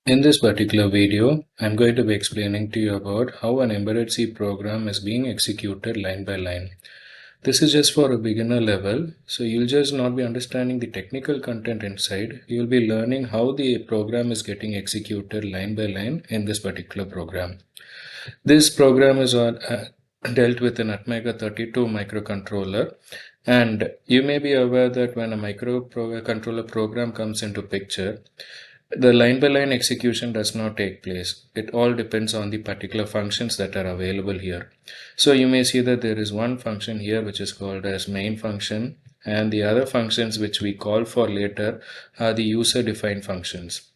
In this particular video, I'm going to be explaining to you about how an embedded C program is being executed line by line. This is just for a beginner level, so you'll just not be understanding the technical content inside. You'll be learning how the program is getting executed line by line in this particular program. This program is dealt with an Atmega 32 microcontroller, and you may be aware that when a microcontroller program comes into picture, the line by line execution does not take place. It all depends on the particular functions that are available here. So you may see that there is one function here which is called as main function, and the other functions which we call for later are the user defined functions.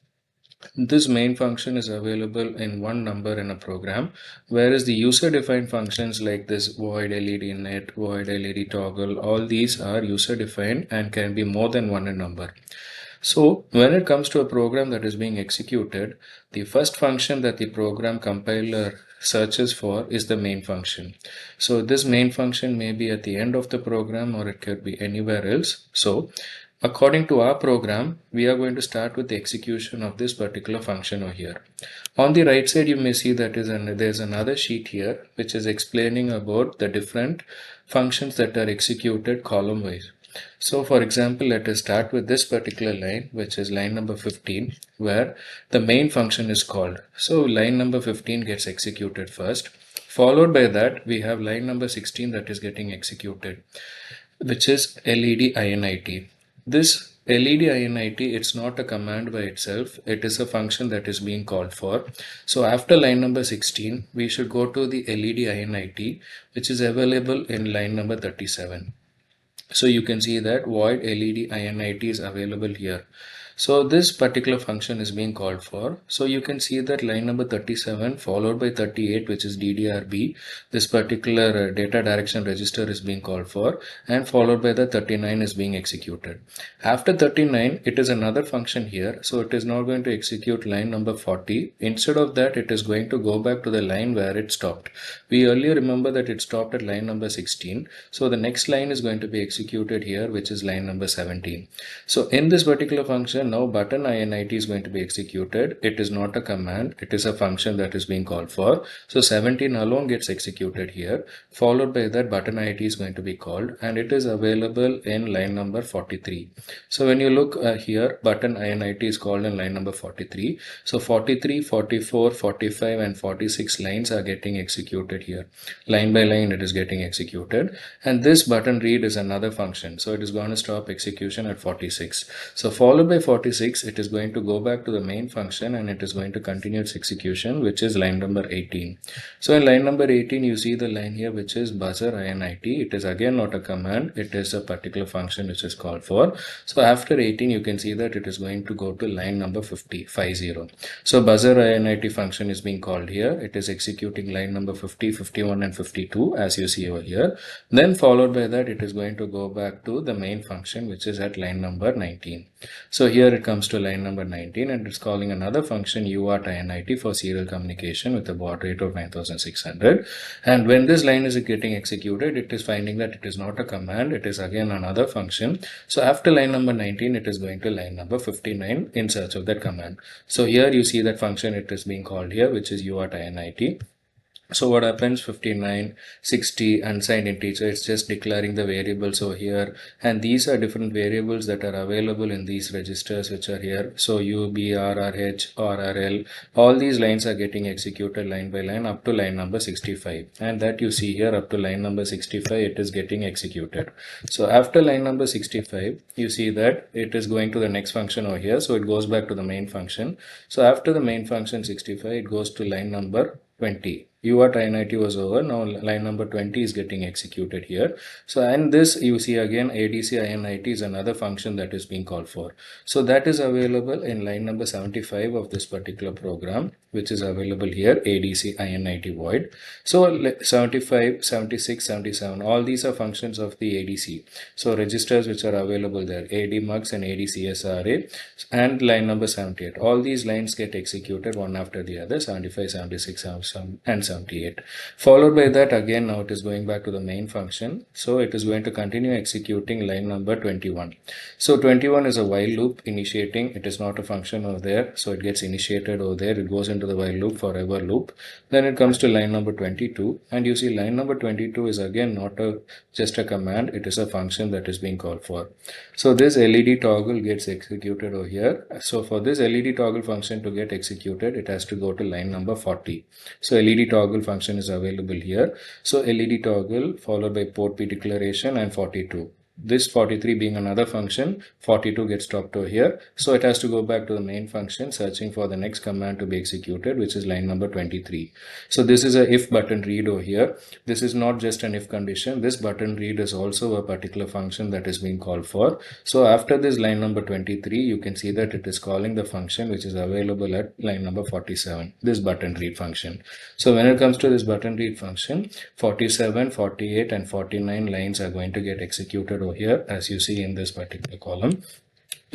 This main function is available in one number in a program, whereas the user defined functions like this void LED net, void LED toggle, all these are user defined and can be more than one in number. So when it comes to a program that is being executed, the first function that the program compiler searches for is the main function. So this main function may be at the end of the program or it could be anywhere else. So according to our program, we are going to start with the execution of this particular function over here. On the right side, you may see that there's another sheet here which is explaining about the different functions that are executed column wise. So for example, let us start with this particular line, which is line number 15, where the main function is called. So line number 15 gets executed first. Followed by that, we have line number 16 that is getting executed, which is LED INIT. This LED INIT, it's not a command by itself, it is a function that is being called for. So after line number 16, we should go to the LED INIT, which is available in line number 37. So you can see that void LED INIT is available here. So this particular function is being called for. So you can see that line number 37 followed by 38, which is DDRB. This particular data direction register is being called for, and followed by the 39 is being executed. After 39, it is another function here. So it is now going to execute line number 40. Instead of that, it is going to go back to the line where it stopped. We earlier remember that it stopped at line number 16. So the next line is going to be executed here, which is line number 17. So in this particular function, now button INIT is going to be executed. It is not a command, it is a function that is being called for. So 17 alone gets executed here. Followed by that, button INIT is going to be called, and it is available in line number 43. So when you look here, button INIT is called in line number 43. So 43, 44, 45 and 46 lines are getting executed here. Line by line it is getting executed, and this button read is another function. So it is going to stop execution at 46. So followed by 46, it is going to go back to the main function and it is going to continue its execution, which is line number 18. So in line number 18, you see the line here which is buzzer INIT. It is again not a command, it is a particular function which is called for. So after 18, you can see that it is going to go to line number 50. So buzzer INIT function is being called here. It is executing line number 50, 51 and 52 as you see over here. Then followed by that, it is going to go back to the main function which is at line number 19. So here it comes to line number 19 and it's calling another function UART INIT for serial communication with a baud rate of 9600. And when this line is getting executed, it is finding that it is not a command, it is again another function. So after line number 19, it is going to line number 59 in search of that command. So here you see that function it is being called here, which is UART INIT. So what happens, 59, 60 unsigned integer, it's just declaring the variables over here, and these are different variables that are available in these registers which are here. So UB, RRH, RRL, all these lines are getting executed line by line up to line number 65, and that you see here up to line number 65 it is getting executed. So after line number 65, you see that it is going to the next function over here, so it goes back to the main function. So after the main function 65, it goes to line number 20. UART INIT was over. Now line number 20 is getting executed here. So and this you see again ADC INIT is another function that is being called for. So that is available in line number 75 of this particular program. which is available here, ADC INIT void. So 75, 76, 77, all these are functions of the ADC. So registers which are available there, ADMUX and ADCSRA, and line number 78. All these lines get executed one after the other, 75, 76, and 78. Followed by that, again, now it is going back to the main function. So it is going to continue executing line number 21. So 21 is a while loop initiating. It is not a function over there. So it gets initiated over there. It goes into the while loop, forever loop. Then it comes to line number 22. And you see line number 22 is again not just a command. It is a function that is being called for. So this LED toggle gets executed over here. So for this LED toggle function to get executed, it has to go to line number 40. So LED toggle function is available here. So LED toggle followed by port P declaration and 42. This 43 being another function, 42 gets stopped over here. So it has to go back to the main function, searching for the next command to be executed, which is line number 23. So this is a if button read over here. This is not just an if condition. This button read is also a particular function that is being called for. So after this line number 23, you can see that it is calling the function which is available at line number 47, this button read function. So when it comes to this button read function, 47, 48 and 49 lines are going to get executed over here, as you see in this particular column.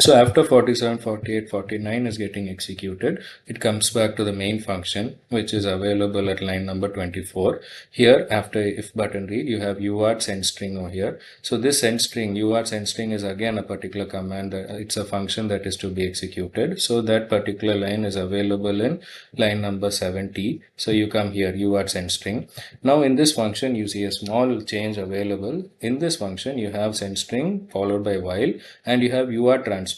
So after 47, 48, 49 is getting executed, it comes back to the main function, which is available at line number 24. Here, after if button read, you have UART send string over here. So this send string, UART send string, is again a particular command. It's a function that is to be executed. So that particular line is available in line number 70. So you come here, UART send string. Now in this function, you see a small change available. In this function, you have send string followed by while, and you have UART transmit.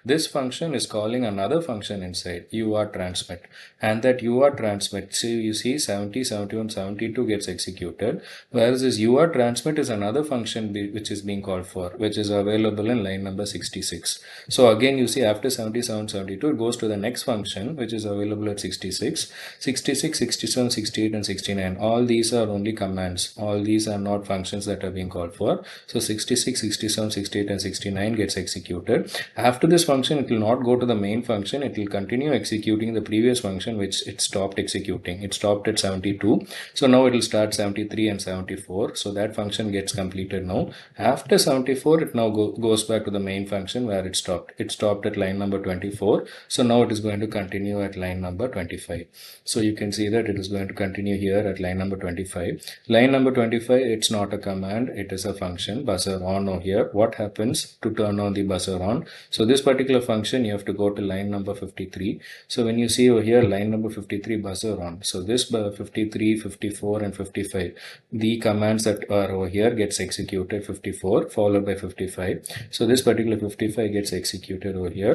This function is calling another function inside, UART transmit, and that UART transmit, so you see 70, 71, 72 gets executed, whereas this UART transmit is another function which is being called for, which is available in line number 66. So again, you see after 77, 72, it goes to the next function, which is available at 66, 66, 67, 68 and 69. All these are only commands. All these are not functions that are being called for. So 66, 67, 68 and 69 gets executed. After this function, it will not go to the main function. It will continue executing the previous function which it stopped executing. It stopped at 72. So now it will start 73 and 74. So that function gets completed now. After 74, it now goes back to the main function where it stopped. It stopped at line number 24. So now it is going to continue at line number 25. So you can see that it is going to continue here at line number 25. Line number 25, it's not a command. It is a function, buzzer on over here. What happens to turn on the buzzer on? So this particular function, you have to go to line number 53. So when you see over here line number 53, buzzer on, so this 53, 54 and 55, the commands that are over here gets executed. 54 followed by 55. So this particular 55 gets executed over here.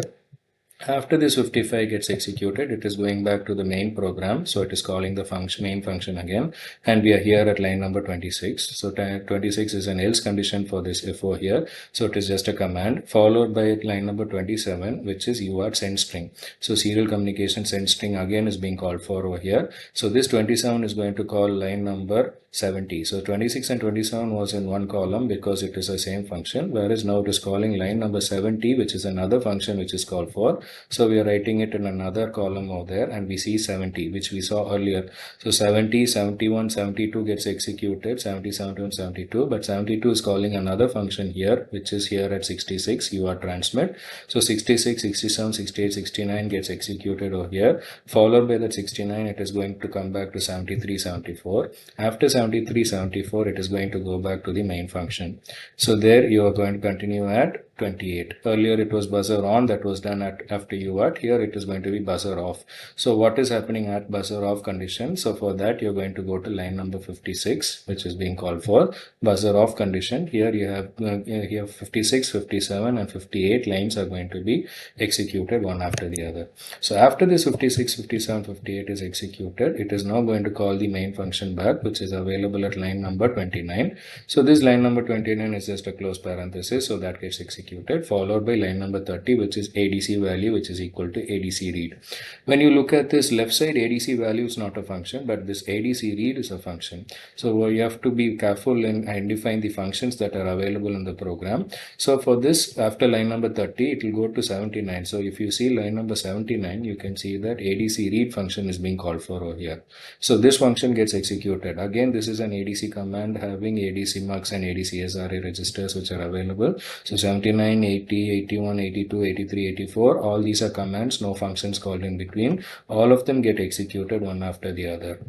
After this 55 gets executed, it is going back to the main program. So it is calling the function, main function again. And we are here at line number 26. So 26 is an else condition for this if over here. So it is just a command followed by line number 27, which is UART send string. So serial communication send string again is being called for over here. So this 27 is going to call line number 70. So 26 and 27 was in one column because it is the same function, whereas now it is calling line number 70, which is another function which is called for. So we are writing it in another column over there, and we see 70, which we saw earlier. So 70, 71, 72 gets executed, 70, 71, 72, but 72 is calling another function here, which is here at 66, UART transmit. So 66, 67, 68, 69 gets executed over here, followed by that 69, it is going to come back to 73, 74. After 73, 74, it is going to go back to the main function. So there you are going to continue at 28. Earlier it was buzzer on, that was done after UART. Here it is going to be buzzer off. So what is happening at buzzer off condition? So for that you're going to go to line number 56, which is being called for buzzer off condition. Here you have 56, 57 and 58 lines are going to be executed one after the other. So after this 56, 57, 58 is executed, it is now going to call the main function back, which is available at line number 29. So this line number 29 is just a close parenthesis, so that gets executed. executed, followed by line number 30, which is ADC value, which is equal to ADC read. When you look at this left side, ADC value is not a function, but this ADC read is a function. So you have to be careful in identifying the functions that are available in the program. So for this, after line number 30, it will go to 79. So if you see line number 79, you can see that ADC read function is being called for over here. So this function gets executed. Again, this is an ADC command having ADC mux and ADC SRA registers which are available. So 79, 80, 81, 82, 83, 84, all these are commands, no functions called in between. All of them get executed one after the other.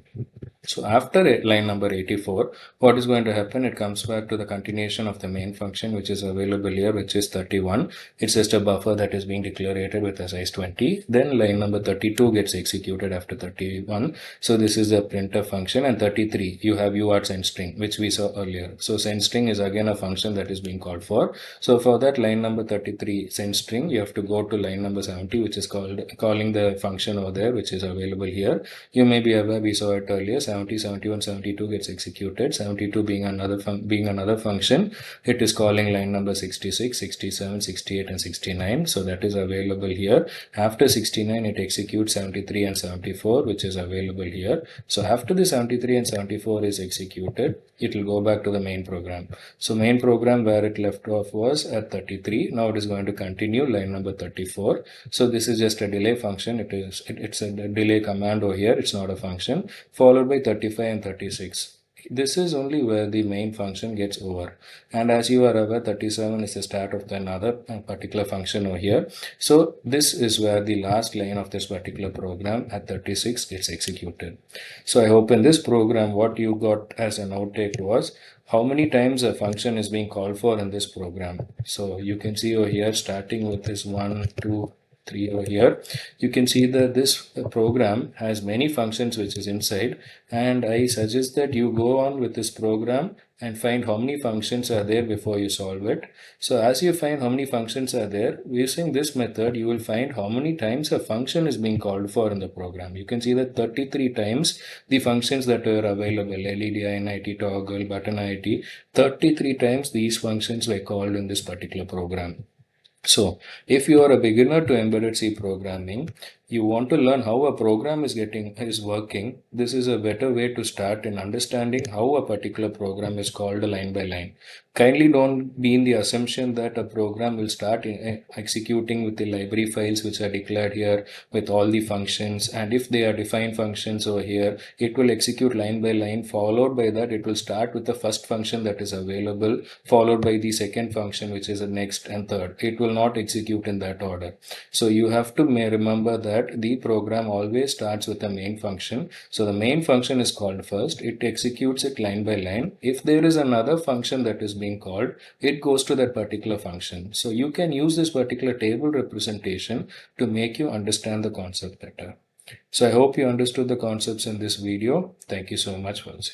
So after line number 84, what is going to happen? It comes back to the continuation of the main function, which is available here, which is 31. It's just a buffer that is being declarated with a size 20. Then line number 32 gets executed after 31. So this is the printf function, and 33, you have UART send string, which we saw earlier. So send string is again a function that is being called for. So for that line number 33 send string, you have to go to line number 70, which is calling the function over there, which is available here. You may be aware, we saw it earlier. 70, 71, 72 gets executed. 72 being another function, it is calling line number 66, 67, 68 and 69. So that is available here. After 69, it executes 73 and 74, which is available here. So after the 73 and 74 is executed, it will go back to the main program. So main program where it left off was at 33. Now it is going to continue line number 34. So this is just a delay function. It's a delay command over here. It's not a function. Followed by 35 and 36. This is only where the main function gets over. And as you are aware, 37 is the start of another particular function over here. So this is where the last line of this particular program at 36 gets executed. So I hope in this program, what you got as an outtake was how many times a function is being called for in this program. So you can see over here, starting with this 1, 2, 3 over here, you can see that this program has many functions which is inside, and I suggest that you go on with this program and find how many functions are there before you solve it. So as you find how many functions are there, using this method, you will find how many times a function is being called for in the program. You can see that 33 times the functions that are available, LED, INIT, toggle, button IT, 33 times these functions were called in this particular program. So if you are a beginner to embedded C programming, you want to learn how a program is working, this is a better way to start in understanding how a particular program is called line by line. Kindly don't be in the assumption that a program will start executing with the library files which are declared here with all the functions, and if they are defined functions over here, it will execute line by line. Followed by that, it will start with the first function that is available, followed by the second function, which is the next, and third. It will not execute in that order. So you have to remember that the program always starts with the main function. So the main function is called first. It executes it line by line. If there is another function that is being called, it goes to that particular function. So you can use this particular table representation to make you understand the concept better. So I hope you understood the concepts in this video. Thank you so much, Valsi.